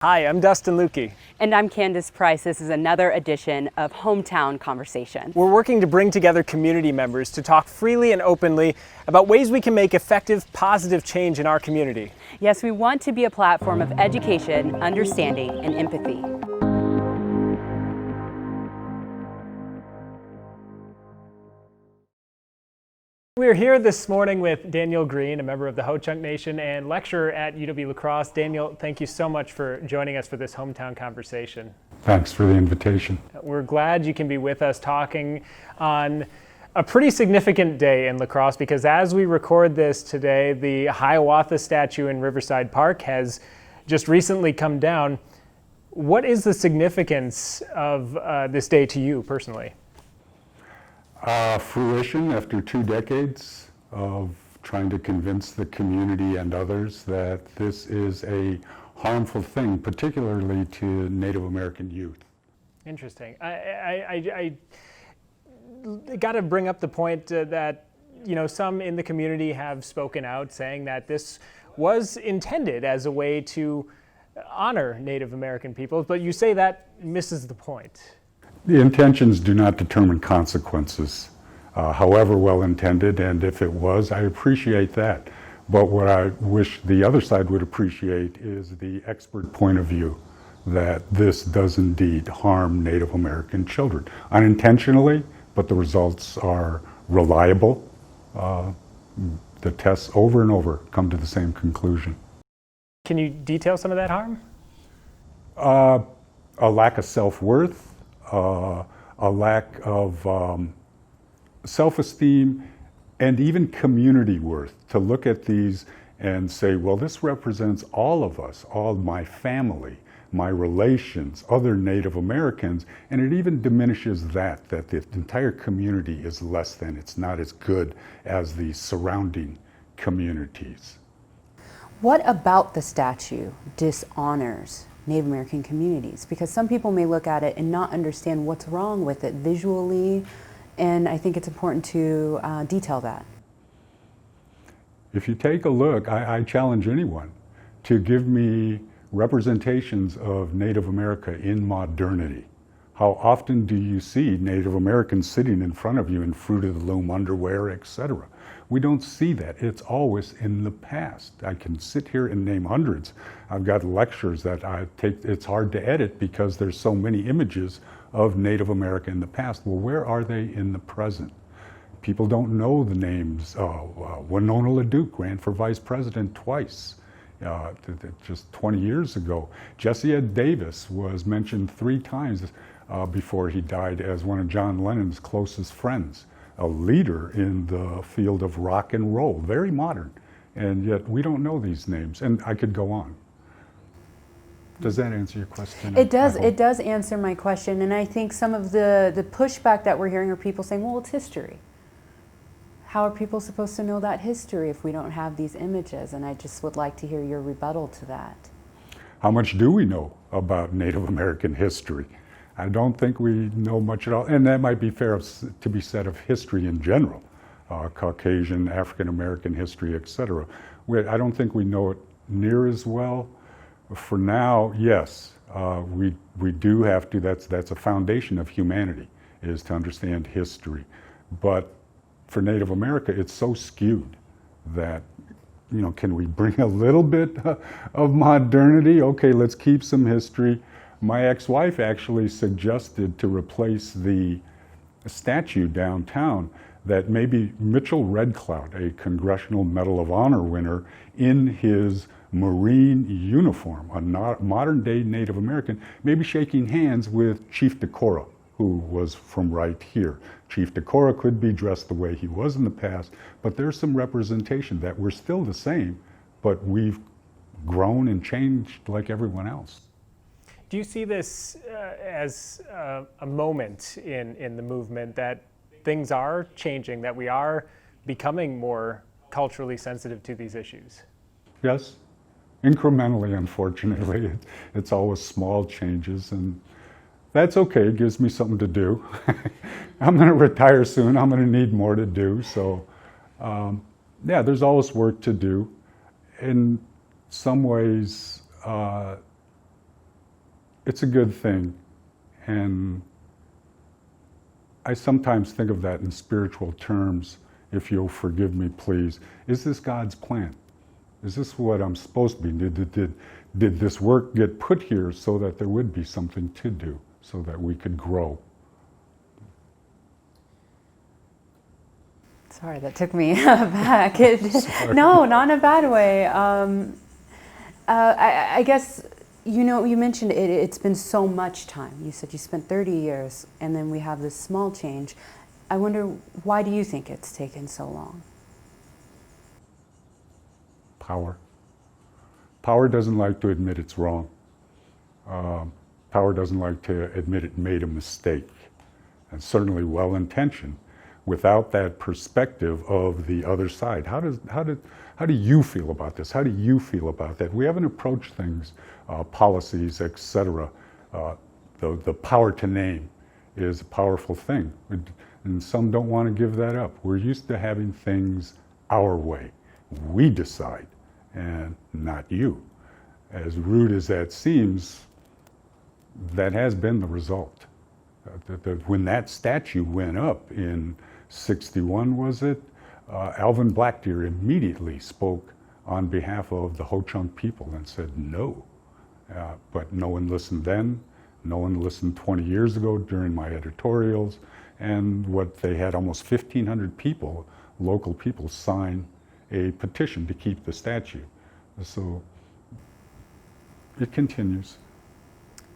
Hi, I'm Dustin Lukey. And I'm Candace Price. This is another edition of Hometown Conversation. We're working to bring together community members to talk freely and openly about ways we can make effective, positive change in our community. Yes, we want to be a platform of education, understanding, and empathy. We're here this morning with Daniel Green, a member of the Ho-Chunk Nation and lecturer at UW-La Crosse. Daniel, thank you so much for joining us for this Hometown Conversation. Thanks for the invitation. We're glad you can be with us talking on a pretty significant day in La Crosse, because as we record this today, the Hiawatha statue in Riverside Park has just recently come down. What is the significance of this day to you personally? Fruition after 2 decades of trying to convince the community and others that this is a harmful thing, particularly to Native American youth. Interesting. I got to bring up the point that some in the community have spoken out saying that this was intended as a way to honor Native American peoples, but you say that misses the point. The intentions do not determine consequences, however well intended, and if it was, I appreciate that. But what I wish the other side would appreciate is the expert point of view that this does indeed harm Native American children. Unintentionally, but the results are reliable. The tests over and over come to the same conclusion. Can you detail some of that harm? A lack of self-worth, a lack of self-esteem, and even community worth. To look at these and say, well, this represents all of us, all my family, my relations, other Native Americans, and it even diminishes that the entire community is less than, it's not as good as the surrounding communities. What about the statue dishonors Native American communities? Because some people may look at it and not understand what's wrong with it visually, and I think it's important to detail that. If you take a look, I challenge anyone to give me representations of Native America in modernity. How often do you see Native Americans sitting in front of you in Fruit of the Loom underwear, etc.? We don't see that. It's always in the past. I can sit here and name hundreds. I've got lectures that I take, it's hard to edit because there's so many images of Native America in the past. Well, where are they in the present? People don't know the names. Winona LaDuke ran for vice president twice, just 20 years ago. Jesse Ed Davis was mentioned 3 times before he died as one of John Lennon's closest friends. A leader in the field of rock and roll, very modern, and yet we don't know these names, and I could go on. Does that answer your question? It does. It does answer my question, and I think some of the pushback that we're hearing are people saying, well, it's history. How are people supposed to know that history if we don't have these images? And I just would like to hear your rebuttal to that. How much do we know about Native American history? I don't think we know much at all, and that might be fair to be said of history in general, Caucasian, African American history, etc. I don't think we know it near as well. For now, yes, we do have to. That's a foundation of humanity, is to understand history. But for Native America, it's so skewed that, can we bring a little bit of modernity? Okay, let's keep some history. My ex-wife actually suggested to replace the statue downtown that maybe Mitchell Red Cloud, a Congressional Medal of Honor winner, in his Marine uniform, a modern-day Native American, maybe shaking hands with Chief Decorah, who was from right here. Chief Decorah could be dressed the way he was in the past, but there's some representation that we're still the same, but we've grown and changed like everyone else. Do you see this as a moment in the movement that things are changing, that we are becoming more culturally sensitive to these issues? Yes, incrementally, unfortunately. It's always small changes, and that's okay. It gives me something to do. I'm going to retire soon. I'm going to need more to do. So, yeah, there's always work to do. In some ways, it's a good thing. And I sometimes think of that in spiritual terms, if you'll forgive me, please. Is this God's plan? Is this what I'm supposed to be? Did this work get put here so that there would be something to do, so that we could grow? Sorry, that took me back. No, not in a bad way. I guess, you know, you mentioned it's been so much time. You said you spent 30 years, and then we have this small change. I wonder, why do you think it's taken so long? Power. Power doesn't like to admit it's wrong. Power doesn't like to admit it made a mistake, and certainly well-intentioned, without that perspective of the other side. How do you feel about this? How do you feel about that? We haven't approached things, policies, etc. The power to name is a powerful thing, and some don't want to give that up. We're used to having things our way. We decide, and not you. As rude as that seems, that has been the result. When that statue went up in 61, was it? Alvin Blackdeer immediately spoke on behalf of the Ho-Chunk people and said no. But no one listened then. No one listened 20 years ago during my editorials. And what they had almost 1,500 people, local people, sign a petition to keep the statue. So it continues.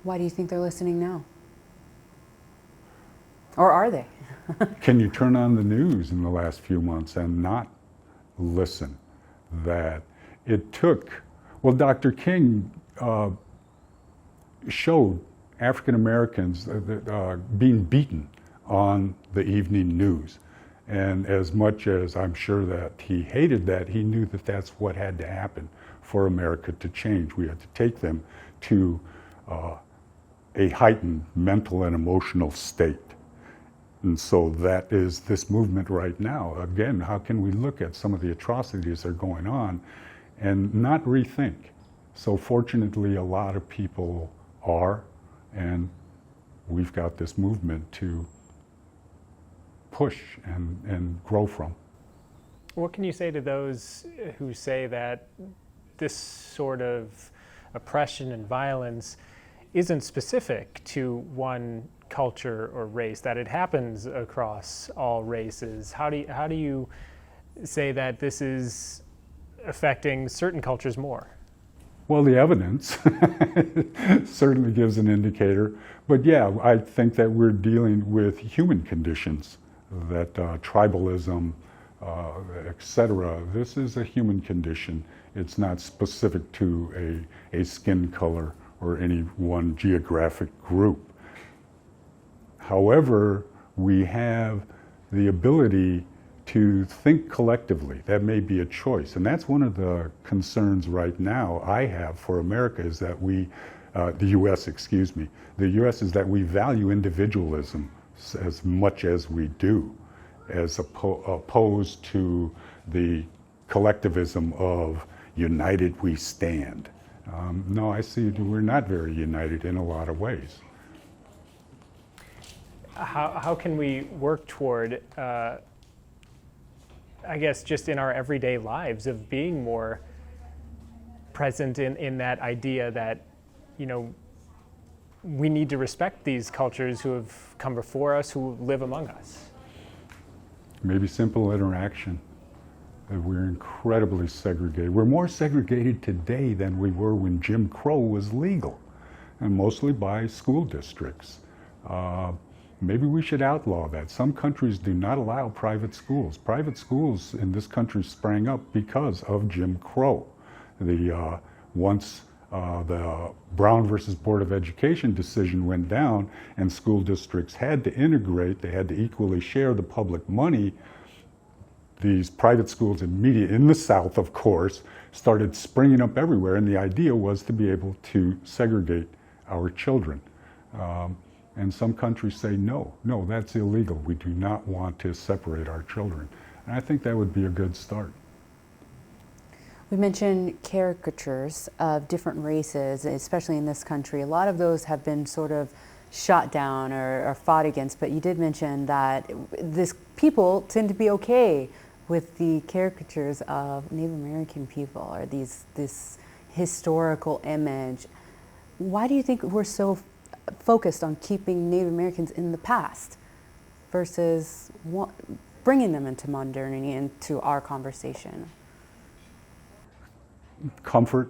Why do you think they're listening now? Or are they? Can you turn on the news in the last few months and not listen? That it took, well, Dr. King showed African Americans being beaten on the evening news. And as much as I'm sure that he hated that, he knew that that's what had to happen for America to change. We had to take them to a heightened mental and emotional state. And so that is this movement right now. Again, how can we look at some of the atrocities that are going on and not rethink? So fortunately, a lot of people are, and we've got this movement to push and grow from. What can you say to those who say that this sort of oppression and violence isn't specific to one culture or race, that it happens across all races? How do you say that this is affecting certain cultures more? Well, the evidence certainly gives an indicator. But yeah, I think that we're dealing with human conditions, that tribalism, etc. This is a human condition. It's not specific to a skin color or any one geographic group. However, we have the ability to think collectively. That may be a choice. And that's one of the concerns right now I have for America, is that the US, excuse me, the US is that we value individualism as much as we do, as opposed to the collectivism of united we stand. No, I see we're not very united in a lot of ways. How can we work toward, I guess, just in our everyday lives of being more present in that idea that, you know, we need to respect these cultures who have come before us, who live among us? Maybe simple interaction. We're incredibly segregated. We're more segregated today than we were when Jim Crow was legal, and mostly by school districts. Maybe we should outlaw that. Some countries do not allow private schools. Private schools in this country sprang up because of Jim Crow. Once the Brown versus Board of Education decision went down and school districts had to integrate, they had to equally share the public money, these private schools immediately, in the South of course, started springing up everywhere, and the idea was to be able to segregate our children. And some countries say, no, that's illegal. We do not want to separate our children. And I think that would be a good start. We mentioned caricatures of different races, especially in this country. A lot of those have been sort of shot down or fought against, but you did mention that people tend to be okay with the caricatures of Native American people, or this historical image. Why do you think we're so focused on keeping Native Americans in the past versus bringing them into modernity, into our conversation? Comfort.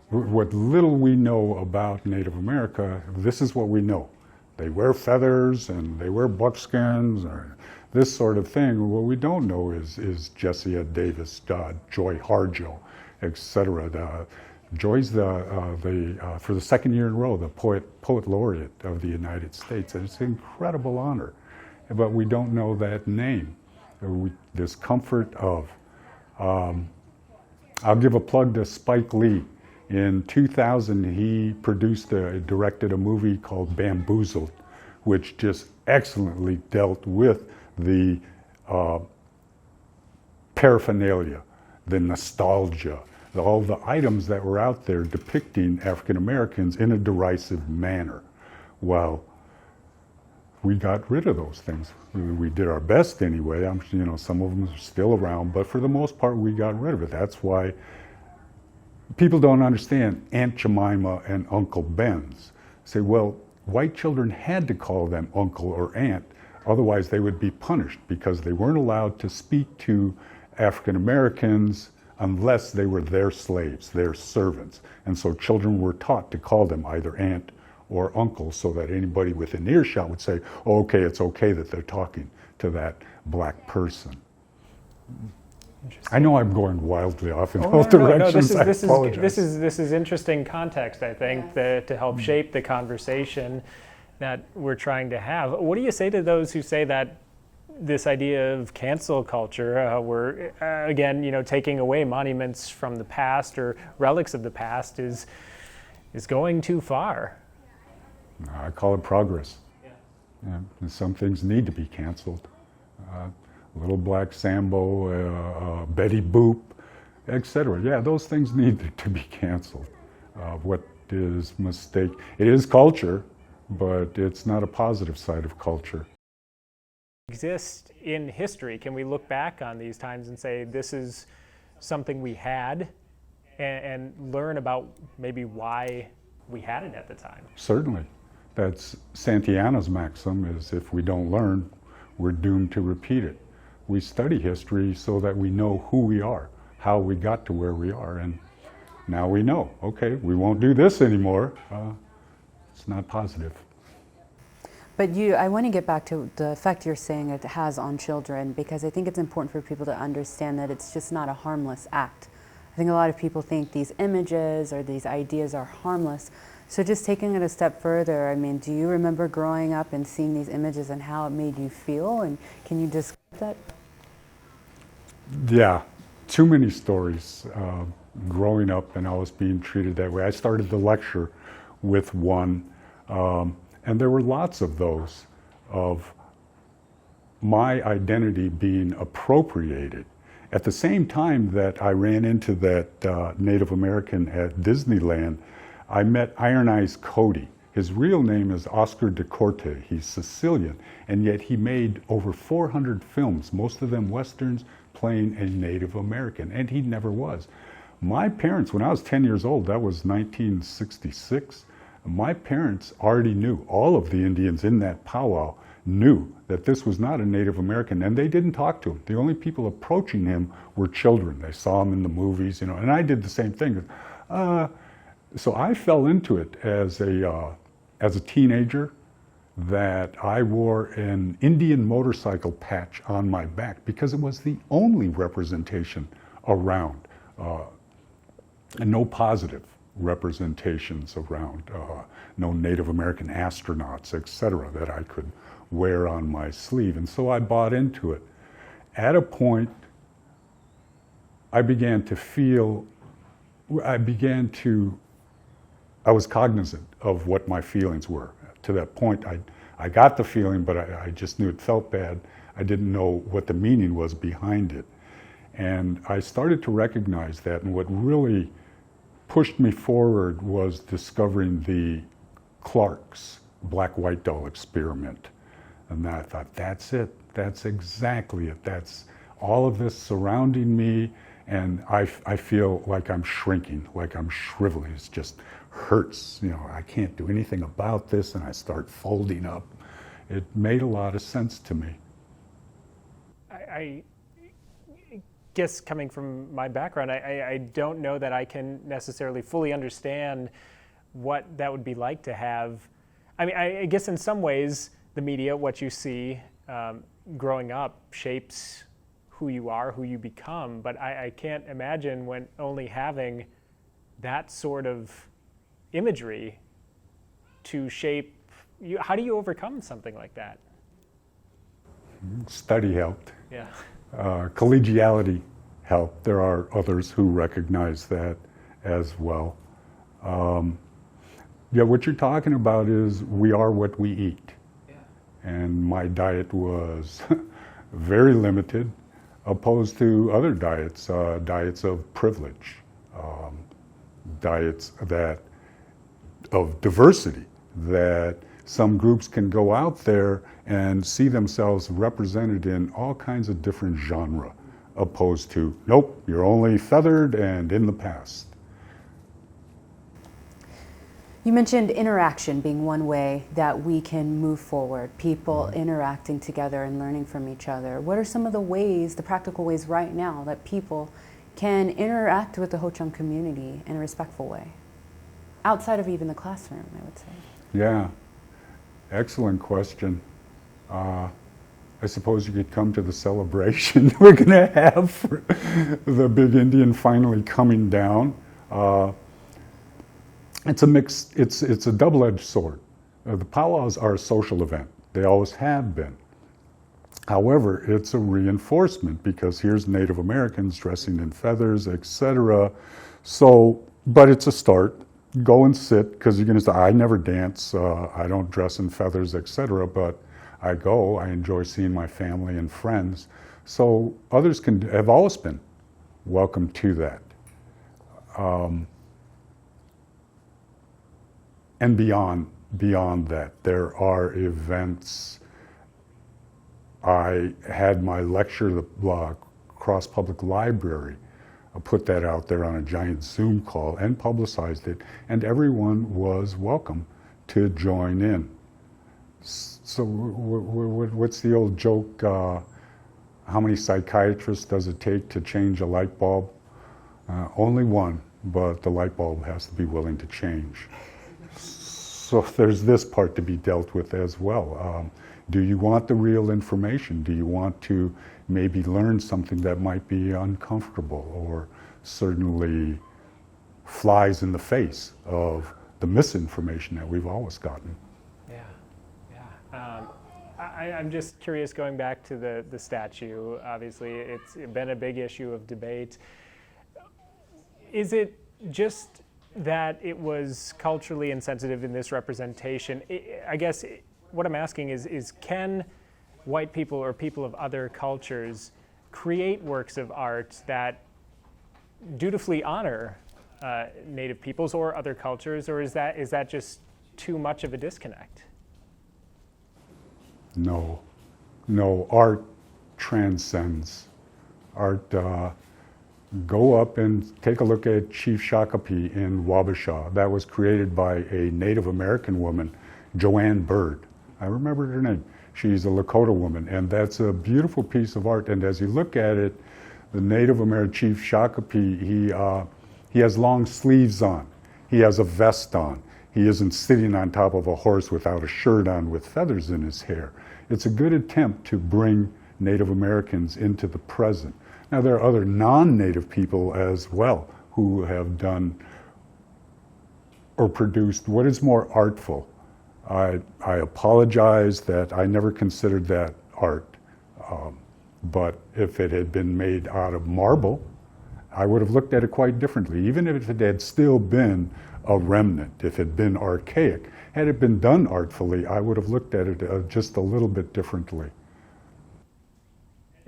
What little we know about Native America, this is what we know. They wear feathers and they wear buckskins or this sort of thing. What we don't know is Jesse Ed Davis, Joy Harjo, etc. Joy's for the second year in a row, the poet laureate of the United States. And it's an incredible honor, but we don't know that name. This comfort of, I'll give a plug to Spike Lee. In 2000, he directed a movie called Bamboozled, which just excellently dealt with the paraphernalia, the nostalgia, all the items that were out there depicting African Americans in a derisive manner. Well, we got rid of those things. We did our best anyway. Some of them are still around, but for the most part, we got rid of it. That's why people don't understand Aunt Jemima and Uncle Ben's. Say, well, white children had to call them uncle or aunt, otherwise they would be punished because they weren't allowed to speak to African Americans unless they were their slaves, their servants. And so children were taught to call them either aunt or uncle, so that anybody within earshot would say, oh, okay, it's okay that they're talking to that black person. I know I'm going wildly off in both directions. This is interesting context, I think, to help shape the conversation that we're trying to have. What do you say to those who say that this idea of cancel culture, we're again, taking away monuments from the past or relics of the past, is going too far? I call it progress. Yeah, some things need to be canceled. Little Black Sambo, Betty Boop, etc. Yeah, those things need to be canceled. What is mistake? It is culture, but it's not a positive side of culture. Exist in history. Can we look back on these times and say this is something we had, and learn about maybe why we had it at the time? Certainly. That's Santayana's maxim, is if we don't learn, we're doomed to repeat it. We study history so that we know who we are, how we got to where we are, and now we know, okay, we won't do this anymore. It's not positive. But I want to get back to the effect you're saying it has on children, because I think it's important for people to understand that it's just not a harmless act. I think a lot of people think these images or these ideas are harmless. So just taking it a step further, I mean, do you remember growing up and seeing these images and how it made you feel? And can you describe that? Yeah, too many stories. Growing up and always being treated that way. I started the lecture with one, and there were lots of those, of my identity being appropriated. At the same time that I ran into that Native American at Disneyland, I met Iron Eyes Cody. His real name is Oscar de Corte. He's Sicilian, and yet he made over 400 films, most of them Westerns, playing a Native American, and he never was. My parents, when I was 10 years old, that was 1966, my parents already knew, all of the Indians in that powwow knew that this was not a Native American, and they didn't talk to him. The only people approaching him were children. They saw him in the movies, and I did the same thing. So I fell into it as a teenager, that I wore an Indian motorcycle patch on my back because it was the only representation around, and no positive representations around, no Native American astronauts, etc., that I could wear on my sleeve. And so I bought into it. At a point, I began to feel, I was cognizant of what my feelings were. To that point, I got the feeling, but I just knew it felt bad. I didn't know what the meaning was behind it. And I started to recognize that, and what really pushed me forward was discovering the Clark's black-white doll experiment. And I thought, that's it, that's exactly it, that's all of this surrounding me, and I feel like I'm shrinking, like I'm shriveling. It just hurts, you know, I can't do anything about this, and I start folding up. It made a lot of sense to me. I guess coming from my background, I don't know that I can necessarily fully understand what that would be like to have. I mean, I guess in some ways, the media, what you see growing up, shapes who you are, who you become, but I can't imagine when only having that sort of imagery to shape you. How do you overcome something like that? Study helped. Yeah. Collegiality helped. There are others who recognize that as well. Yeah, what you're talking about is we are what we eat. Yeah. And my diet was very limited, opposed to other diets, diets of privilege, diets that of diversity, that some groups can go out there and see themselves represented in all kinds of different genre, opposed to, nope, you're only feathered and in the past. You mentioned interaction being one way that we can move forward, people interacting together and learning from each other. What are some of the ways, the practical ways right now that people can interact with the Ho-Chunk community in a respectful way? Outside of even the classroom, I would say. Yeah, excellent question. I suppose you could come to the celebration we're going to have for the big Indian finally coming down. It's a mix. It's a double-edged sword. The powwows are a social event. They always have been. However, it's a reinforcement because here's Native Americans dressing in feathers, etc. So, but it's a start. Go and sit, because you're going to say, I never dance, I don't dress in feathers, etc. But I go, I enjoy seeing my family and friends. So others have always been welcome to that. And beyond that, there are events. I had my lecture at the Lacrosse Public Library. I put that out there on a giant Zoom call and publicized it, and everyone was welcome to join in. So what's the old joke, how many psychiatrists does it take to change a light bulb? Only one, but the light bulb has to be willing to change. So there's this part to be dealt with as well. Do you want the real information? Do you want to maybe learn something that might be uncomfortable or certainly flies in the face of the misinformation that we've always gotten? I'm just curious, going back to the statue, obviously it's been a big issue of debate. Is it just that it was culturally insensitive in this representation? I guess what I'm asking is can white people or people of other cultures create works of art that dutifully honor Native peoples or other cultures, or is that just too much of a disconnect? No, art transcends. Art, go up and take a look at Chief Shakopee in Wabasha. That was created by a Native American woman, Joanne Bird. I remember her name. She's a Lakota woman, and that's a beautiful piece of art. And as you look at it, the Native American Chief Shakopee, he has long sleeves on. He has a vest on. He isn't sitting on top of a horse without a shirt on with feathers in his hair. It's a good attempt to bring Native Americans into the present. Now, there are other non-Native people as well who have done or produced what is more artful. I apologize that I never considered that art, but if it had been made out of marble, I would have looked at it quite differently, even if it had still been a remnant, if it had been archaic. Had it been done artfully, I would have looked at it just a little bit differently.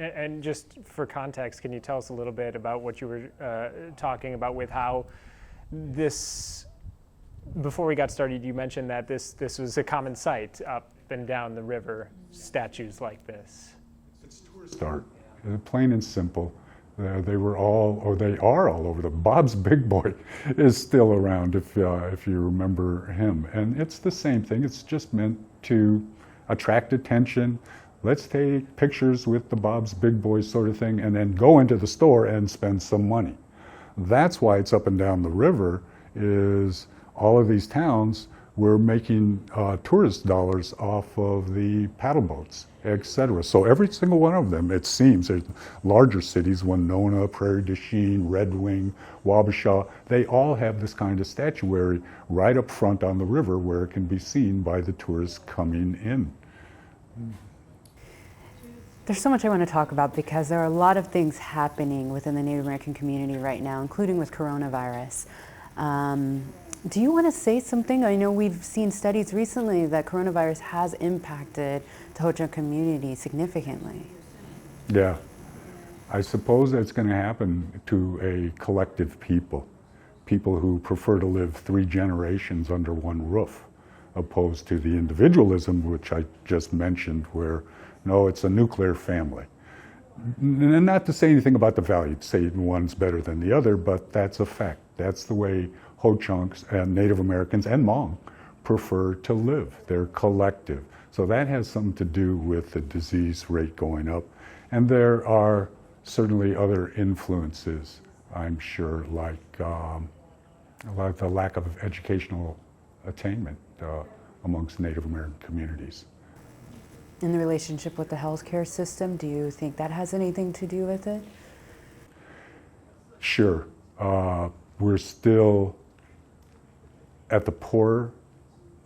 And just for context, can you tell us a little bit about what you were talking about with how this, before we got started, you mentioned that this was a common sight up and down the river, statues like this. It's tourist art, plain and simple. They were all, or they are all over. Bob's Big Boy is still around, if you remember him. And it's the same thing. It's just meant to attract attention. Let's take pictures with the Bob's Big Boy sort of thing, and then go into the store and spend some money. That's why it's up and down the river, is all of these towns were making tourist dollars off of the paddle boats, etc. So every single one of them, it seems, there's larger cities, Winona, Prairie du Chien, Red Wing, Wabasha, they all have this kind of statuary right up front on the river where it can be seen by the tourists coming in. There's so much I want to talk about because there are a lot of things happening within the Native American community right now, including with coronavirus. Do you want to say something? I know we've seen studies recently that coronavirus has impacted the Ho-Chunk community significantly. Yeah, I suppose that's going to happen to a collective people who prefer to live 3 generations under one roof, opposed to the individualism which I just mentioned, where no, it's a nuclear family. And not to say anything about the value, to say one's better than the other, but that's a fact. That's the way Ho-Chunks and Native Americans and Hmong prefer to live. They're collective. So that has something to do with the disease rate going up. And there are certainly other influences, I'm sure, like the lack of educational attainment amongst Native American communities. In the relationship with the healthcare system, do you think that has anything to do with it? Sure. We're still at the poorer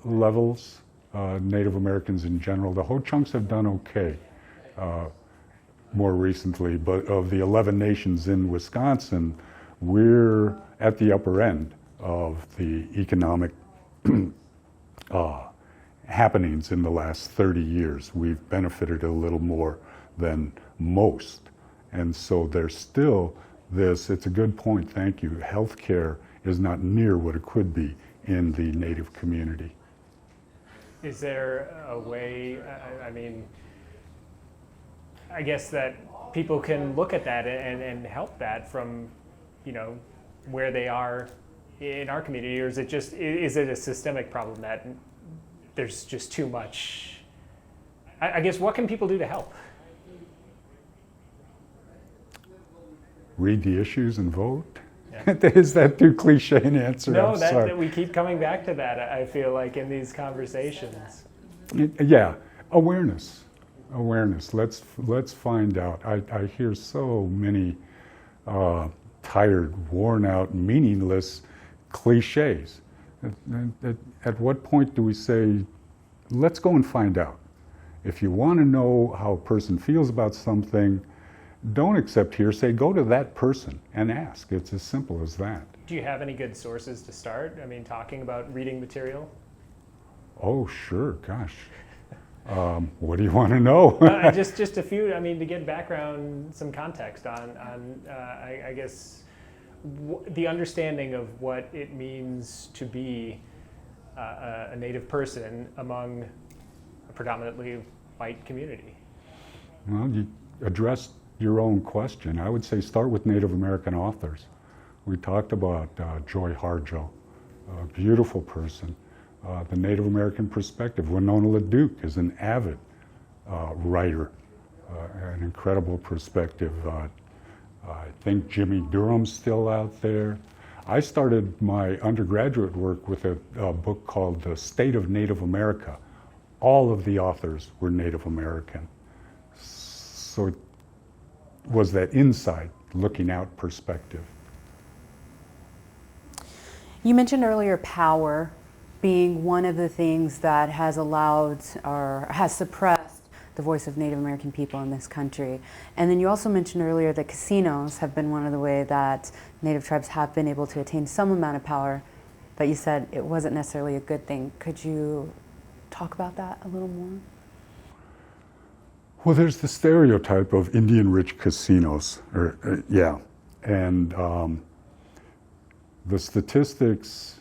levels, Native Americans in general. The Ho-Chunks have done okay more recently, but of the 11 nations in Wisconsin, we're at the upper end of the economic happenings in the last 30 years. We've benefited a little more than most. And so there's still this, it's a good point, thank you, healthcare is not near what it could be in the Native community. Is there a way, I mean, I guess that people can look at that and help that from, you know, where they are in our community, or is it just, is it a systemic problem that there's just too much? I guess, what can people do to help? Read the issues and vote? Yeah. Is that too cliche an answer? No, that we keep coming back to that, I feel like, in these conversations. Yeah, awareness. Let's find out. I hear so many tired, worn out, meaningless cliches. At what point do we say, let's go and find out? If you want to know how a person feels about something, don't accept hearsay, go to that person and ask. It's as simple as that. Do you have any good sources to start? I mean, talking about reading material? Oh, sure, gosh. What do you want to know? Just a few, I mean, to get background, some context on I guess, the understanding of what it means to be a Native person among a predominantly white community. Well, you addressed your own question. I would say start with Native American authors. We talked about Joy Harjo, a beautiful person. The Native American perspective. Winona LaDuke is an avid writer, an incredible perspective. I think Jimmy Durham's still out there. I started my undergraduate work with a book called The State of Native America. All of the authors were Native American. So it was that inside, looking out perspective. You mentioned earlier power being one of the things that has allowed or has suppressed the voice of Native American people in this country. And then you also mentioned earlier that casinos have been one of the ways that Native tribes have been able to attain some amount of power, but you said it wasn't necessarily a good thing. Could you talk about that a little more? Well, there's the stereotype of Indian-rich casinos, yeah, and the statistics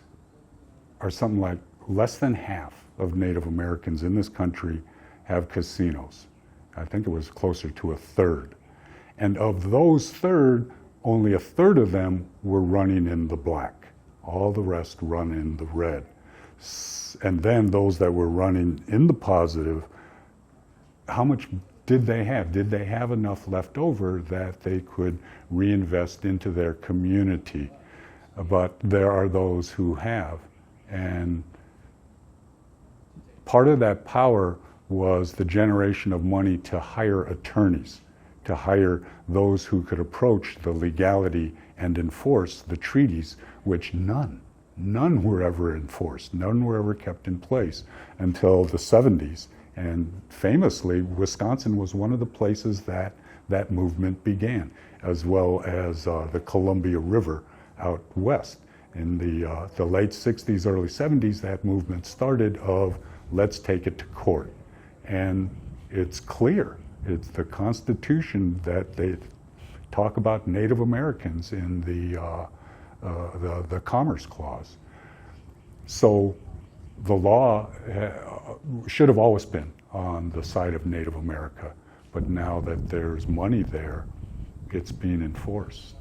are something like less than half of Native Americans in this country have casinos. I think it was closer to a third. And of those third, only a third of them were running in the black. All the rest run in the red. And then those that were running in the positive, how much did they have? Did they have enough left over that they could reinvest into their community? But there are those who have. And part of that power was the generation of money to hire attorneys, to hire those who could approach the legality and enforce the treaties, which none were ever enforced, none were ever kept in place until the 70s. And famously, Wisconsin was one of the places that that movement began, as well as the Columbia River out west. In the late 60s, early 70s, that movement started of let's take it to court. And it's clear, it's the Constitution that they talk about Native Americans in the Commerce Clause. So the law should have always been on the side of Native America, but now that there's money there, it's being enforced.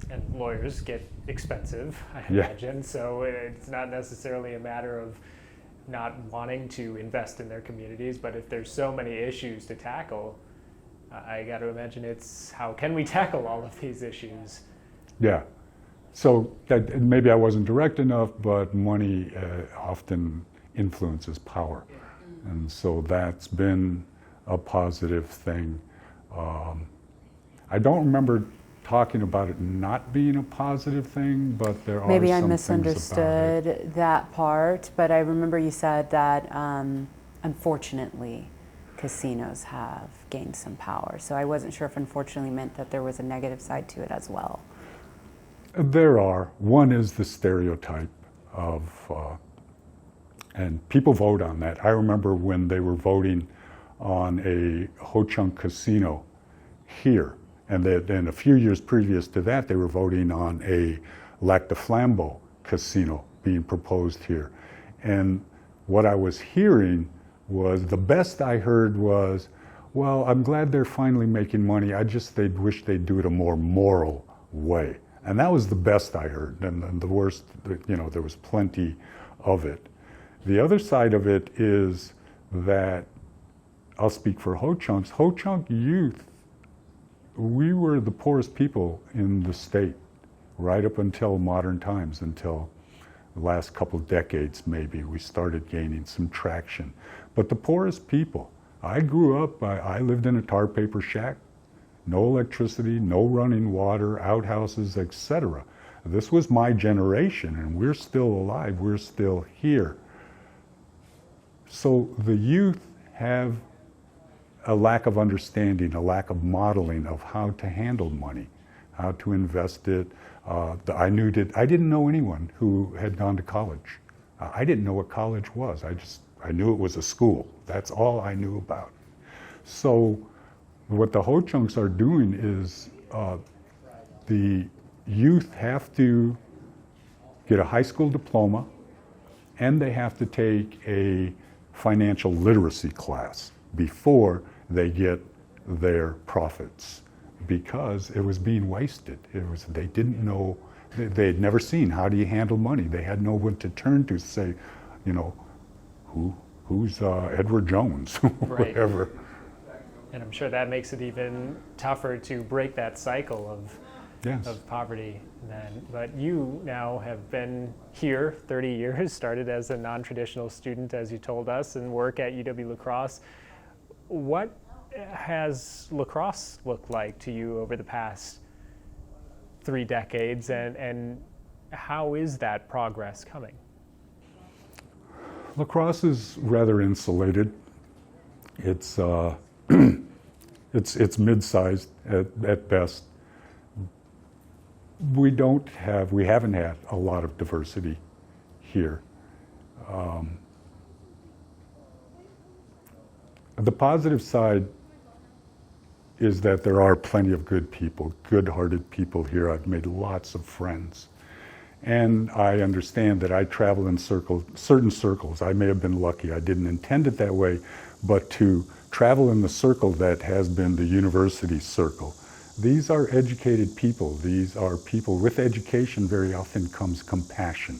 And lawyers get expensive, I Yeah. imagine, so it's not necessarily a matter of not wanting to invest in their communities, but if there's so many issues to tackle, I got to imagine it's how can we tackle all of these issues? Yeah. So that, maybe I wasn't direct enough, but money often influences power. And so that's been a positive thing. I don't remember talking about it not being a positive thing, but there are Maybe I some things about it. misunderstood that part, but I remember you said that unfortunately casinos have gained some power. So I wasn't sure if unfortunately meant that there was a negative side to it as well. There are. One is the stereotype of, and people vote on that. I remember when they were voting on a Ho-Chunk casino here, and then a few years previous to that, they were voting on a Lac de Flambeau casino being proposed here. And what I was hearing was, the best I heard was, well, I'm glad they're finally making money. They'd wish they'd do it a more moral way. And that was the best I heard. And the worst, there was plenty of it. The other side of it is that, I'll speak for Ho-Chunks. Ho-Chunk youth, we were the poorest people in the state right up until modern times, until the last couple of decades maybe, we started gaining some traction. But the poorest people, I grew up, I lived in a tar paper shack, no electricity, no running water, outhouses, etc. This was my generation, and we're still alive, we're still here. So the youth have a lack of understanding, a lack of modeling of how to handle money, how to invest it. I didn't know anyone who had gone to college. I didn't know what college was. I knew it was a school. That's all I knew about. So what the Ho-Chunks are doing is the youth have to get a high school diploma, and they have to take a financial literacy class before they get their profits, because it was being wasted. They didn't know, they had never seen how do you handle money. They had no one to turn to say, who's Edward Jones, Right. whatever. And I'm sure that makes it even tougher to break that cycle Yes. of poverty then. But you now have been here 30 years, started as a non-traditional student, as you told us, and work at UW-La Crosse. What has La Crosse looked like to you over the past 3 decades, and how is that progress coming? La Crosse is rather insulated. It's it's mid-sized at best. We haven't had a lot of diversity here. The positive side is that there are plenty of good people, good-hearted people here. I've made lots of friends. And I understand that I travel in certain circles. I may have been lucky. I didn't intend it that way, but to travel in the circle that has been the university circle. These are educated people. These are people with education. Very often comes compassion,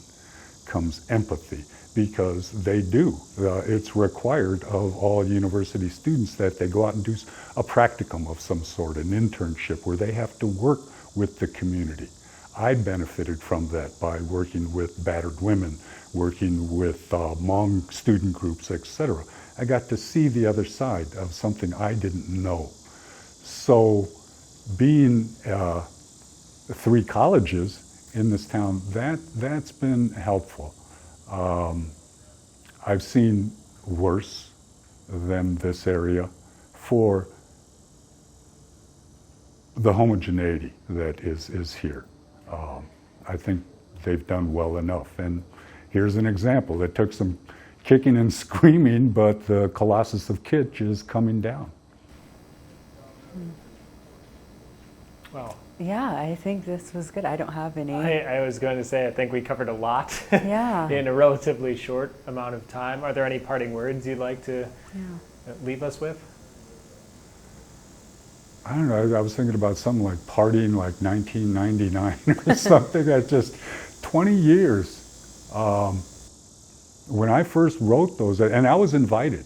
comes empathy, because they do. It's required of all university students that they go out and do a practicum of some sort, an internship where they have to work with the community. I benefited from that by working with battered women, working with Hmong student groups, etc. I got to see the other side of something I didn't know. So being 3 colleges in this town, that's been helpful. I've seen worse than this area for the homogeneity that is here. I think they've done well enough. And here's an example. It took some kicking and screaming, but the Colossus of Kitsch is coming down. Well, Yeah, I think this was good. I don't have any. I was going to say, I think we covered a lot Yeah. in a relatively short amount of time. Are there any parting words you'd like to leave us with? I don't know, I was thinking about something like partying like 1999 or something. That just 20 years. When I first wrote those, and I was invited.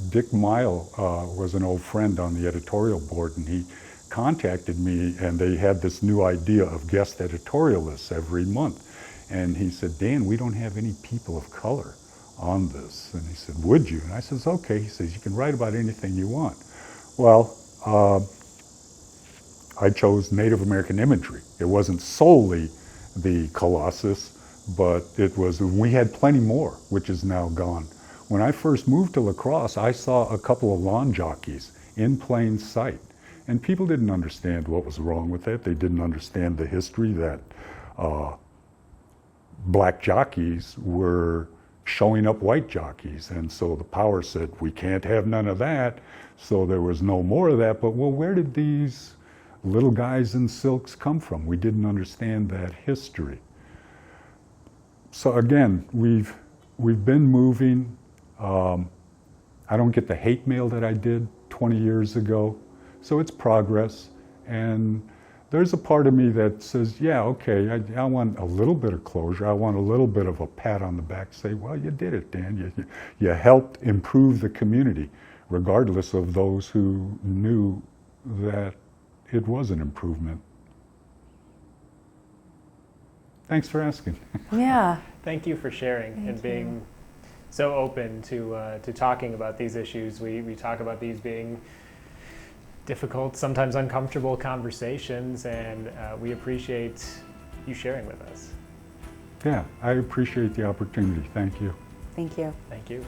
Dick Mile was an old friend on the editorial board, and he contacted me, and they had this new idea of guest editorialists every month. And he said, Dan, we don't have any people of color on this. And he said, would you? And I says, okay. He says, you can write about anything you want. Well, I chose Native American imagery. It wasn't solely the Colossus, but it was, we had plenty more, which is now gone. When I first moved to La Crosse, I saw a couple of lawn jockeys in plain sight. And people didn't understand what was wrong with it. They didn't understand the history that black jockeys were showing up white jockeys. And so the power said, we can't have none of that. So there was no more of that. But well, where did these little guys in silks come from? We didn't understand that history. So again, we've been moving. I don't get the hate mail that I did 20 years ago. So it's progress. And there's a part of me that says, yeah, okay, I want a little bit of closure. I want a little bit of a pat on the back, say, well, you did it, Dan. You helped improve the community, regardless of those who knew that it was an improvement. Thanks for asking. Yeah. Thank you for sharing and being so open to talking about these issues. We talk about these being difficult, sometimes uncomfortable conversations, and we appreciate you sharing with us. Yeah, I appreciate the opportunity. Thank you. Thank you. Thank you.